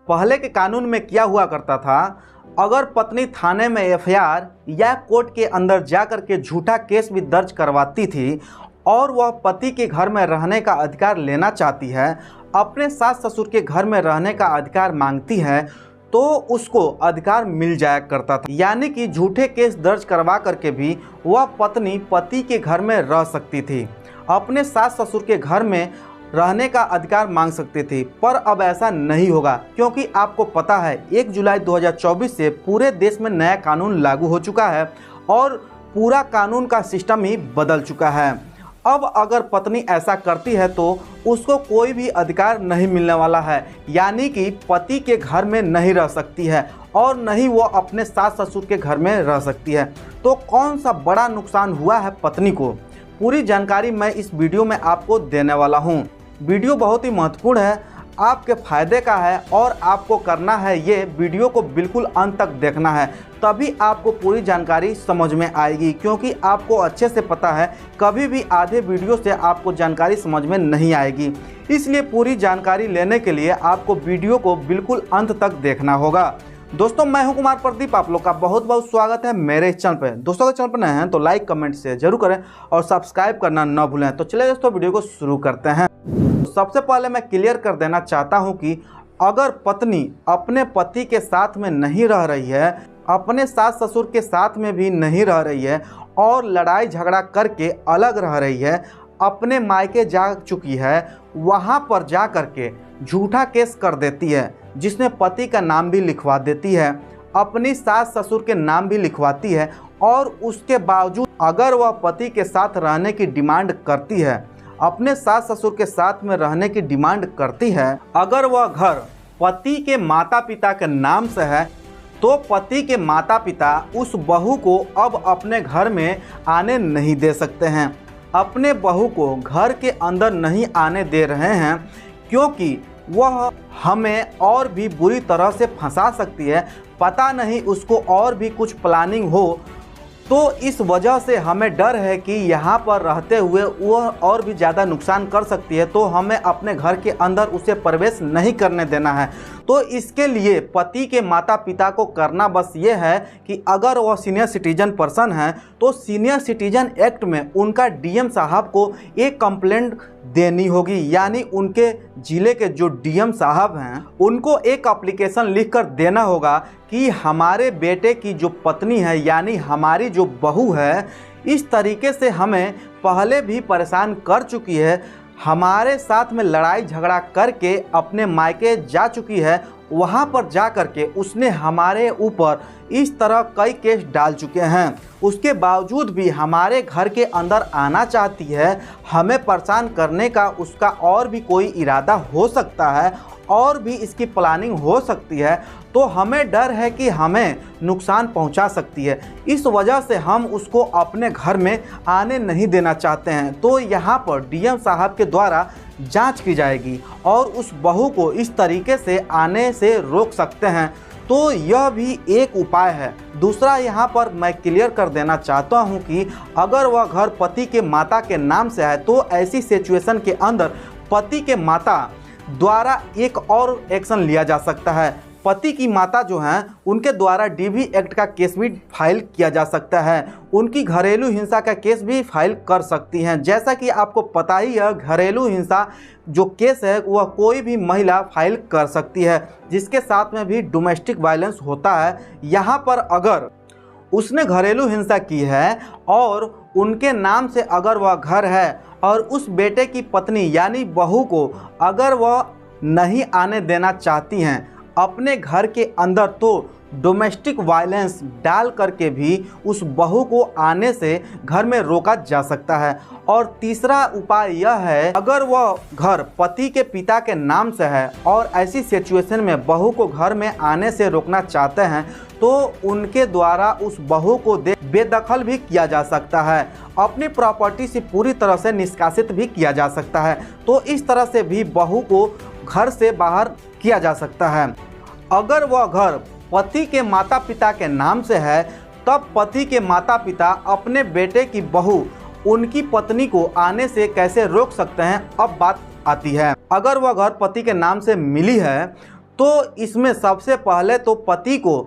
पहले के कानून में क्या हुआ करता था, अगर पत्नी थाने में एफआईआर या कोर्ट के अंदर जा कर के झूठा केस भी दर्ज करवाती थी और वह पति के घर में रहने का अधिकार लेना चाहती है, अपने सास ससुर के घर में रहने का अधिकार मांगती है, तो उसको अधिकार मिल जाया करता था। यानी कि झूठे केस दर्ज करवा करके भी वह पत्नी पति के घर में रह सकती थी, अपने सास ससुर के घर में रहने का अधिकार मांग सकती थी। पर अब ऐसा नहीं होगा, क्योंकि आपको पता है 1 जुलाई 2024 से पूरे देश में नया कानून लागू हो चुका है और पूरा कानून का सिस्टम ही बदल चुका है। अब अगर पत्नी ऐसा करती है तो उसको कोई भी अधिकार नहीं मिलने वाला है, यानी कि पति के घर में नहीं रह सकती है और न ही वो अपने सास ससुर के घर में रह सकती है। तो कौन सा बड़ा नुकसान हुआ है पत्नी को, पूरी जानकारी मैं इस वीडियो में आपको देने वाला हूँ। वीडियो बहुत ही महत्वपूर्ण है, आपके फायदे का है और आपको करना है ये वीडियो को बिल्कुल अंत तक देखना है, तभी आपको पूरी जानकारी समझ में आएगी। क्योंकि आपको अच्छे से पता है कभी भी आधे वीडियो से आपको जानकारी समझ में नहीं आएगी, इसलिए पूरी जानकारी लेने के लिए आपको वीडियो को बिल्कुल अंत तक देखना होगा। दोस्तों, मैं हूं कुमार प्रदीप, आप लोग का बहुत बहुत स्वागत है मेरे इस चैनल पे। दोस्तों, अगर चैनल पर नए हैं तो लाइक कमेंट शेयर जरूर करें और सब्सक्राइब करना न भूलें। तो चलिए दोस्तों, वीडियो को शुरू करते हैं। सबसे पहले मैं क्लियर कर देना चाहता हूं कि अगर पत्नी अपने पति के साथ में नहीं रह रही है, अपने सास ससुर के साथ में भी नहीं रह रही है और लड़ाई झगड़ा करके अलग रह रही है, अपने मायके जा चुकी है, वहाँ पर जा करके झूठा केस कर देती है जिसमें पति का नाम भी लिखवा देती है, अपनी सास ससुर के नाम भी लिखवाती है, और उसके बावजूद अगर वह पति के साथ रहने की डिमांड करती है, अपने सास ससुर के साथ में रहने की डिमांड करती है, अगर वह घर पति के माता पिता के नाम से है, तो पति के माता पिता उस बहू को अब अपने घर में आने नहीं दे सकते हैं। अपने बहू को घर के अंदर नहीं आने दे रहे हैं क्योंकि वह हमें और भी बुरी तरह से फंसा सकती है। पता नहीं उसको और भी कुछ प्लानिंग हो, तो इस वजह से हमें डर है कि यहाँ पर रहते हुए वह और भी ज़्यादा नुकसान कर सकती है, तो हमें अपने घर के अंदर उसे प्रवेश नहीं करने देना है। तो इसके लिए पति के माता पिता को करना बस ये है कि अगर वह सीनियर सिटीजन पर्सन है तो सीनियर सिटीजन एक्ट में उनका डीएम साहब को एक कंप्लेंट देनी होगी, यानी उनके ज़िले के जो डीएम साहब हैं उनको एक एप्लीकेशन लिखकर देना होगा कि हमारे बेटे की जो पत्नी है, यानी हमारी जो बहू है, इस तरीके से हमें पहले भी परेशान कर चुकी है, हमारे साथ में लड़ाई झगड़ा करके अपने मायके जा चुकी है, वहाँ पर जा कर के उसने हमारे ऊपर इस तरह कई केस डाल चुके हैं, उसके बावजूद भी हमारे घर के अंदर आना चाहती है, हमें परेशान करने का उसका और भी कोई इरादा हो सकता है और भी इसकी प्लानिंग हो सकती है, तो हमें डर है कि हमें नुकसान पहुंचा सकती है। इस वजह से हम उसको अपने घर में आने नहीं देना चाहते हैं। तो यहाँ पर डीएम साहब के द्वारा जांच की जाएगी और उस बहू को इस तरीके से आने से रोक सकते हैं। तो यह भी एक उपाय है। दूसरा, यहाँ पर मैं क्लियर कर देना चाहता हूँ कि अगर वह घर पति के माता के नाम से है तो ऐसी सिचुएशन के अंदर पति के माता द्वारा एक और एक्शन लिया जा सकता है। पति की माता जो हैं उनके द्वारा डीवी एक्ट का केस भी फाइल किया जा सकता है, उनकी घरेलू हिंसा का केस भी फाइल कर सकती हैं। जैसा कि आपको पता ही है, घरेलू हिंसा जो केस है वह कोई भी महिला फाइल कर सकती है, जिसके साथ में भी डोमेस्टिक वायलेंस होता है। यहाँ पर अगर उसने घरेलू हिंसा की है और उनके नाम से अगर वह घर है और उस बेटे की पत्नी यानी बहू को अगर वह नहीं आने देना चाहती हैं अपने घर के अंदर, तो डोमेस्टिक वायलेंस डाल करके भी उस बहू को आने से घर में रोका जा सकता है। और तीसरा उपाय यह है, अगर वह घर पति के पिता के नाम से है और ऐसी सिचुएशन में बहू को घर में आने से रोकना चाहते हैं, तो उनके द्वारा उस बहू को बेदखल भी किया जा सकता है, अपनी प्रॉपर्टी से पूरी तरह से निष्कासित भी किया जा सकता है। तो इस तरह से भी बहू को घर से बाहर किया जा सकता है। अगर वह घर पति के माता पिता के नाम से है, तब पति के माता पिता अपने बेटे की बहू उनकी पत्नी को आने से कैसे रोक सकते हैं, अब बात आती है। अगर वह घर पति के नाम से मिली है तो इसमें सबसे पहले तो पति को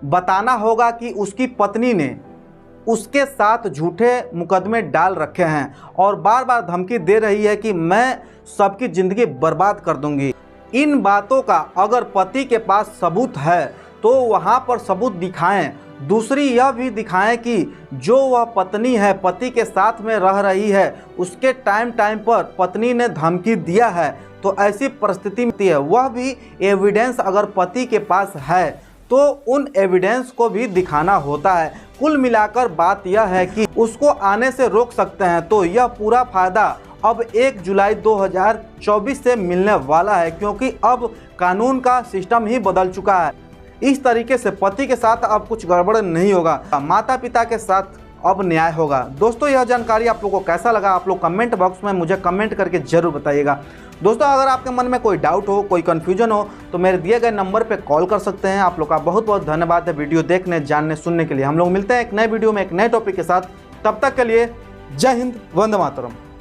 बताना होगा कि उसकी पत्नी ने उसके साथ झूठे मुकदमे डाल रखे हैं और बार बार धमकी दे रही है कि मैं सबकी ज़िंदगी बर्बाद कर दूंगी। इन बातों का अगर पति के पास सबूत है तो वहाँ पर सबूत दिखाएं। दूसरी यह भी दिखाएं कि जो वह पत्नी है, पति के साथ में रह रही है, उसके टाइम टाइम पर पत्नी ने धमकी दिया है। तो ऐसी परिस्थिति में है वह भी एविडेंस अगर पति के पास है तो उन एविडेंस को भी दिखाना होता है। कुल मिलाकर बात यह है कि उसको आने से रोक सकते हैं। तो यह पूरा फायदा अब 1 जुलाई 2024 से मिलने वाला है, क्योंकि अब कानून का सिस्टम ही बदल चुका है। इस तरीके से पति के साथ अब कुछ गड़बड़ नहीं होगा, माता पिता के साथ अब न्याय होगा। दोस्तों, यह जानकारी आप लोगों को कैसा लगा, आप लोग कमेंट बॉक्स में मुझे कमेंट करके जरूर बताइएगा। दोस्तों, अगर आपके मन में कोई डाउट हो, कोई कन्फ्यूजन हो तो मेरे दिए गए नंबर पे कॉल कर सकते हैं। आप लोग का बहुत बहुत धन्यवाद है वीडियो देखने, जानने, सुनने के लिए। हम लोग मिलते हैं एक नए वीडियो में एक नए टॉपिक के साथ। तब तक के लिए जय हिंद, वंदे मातरम।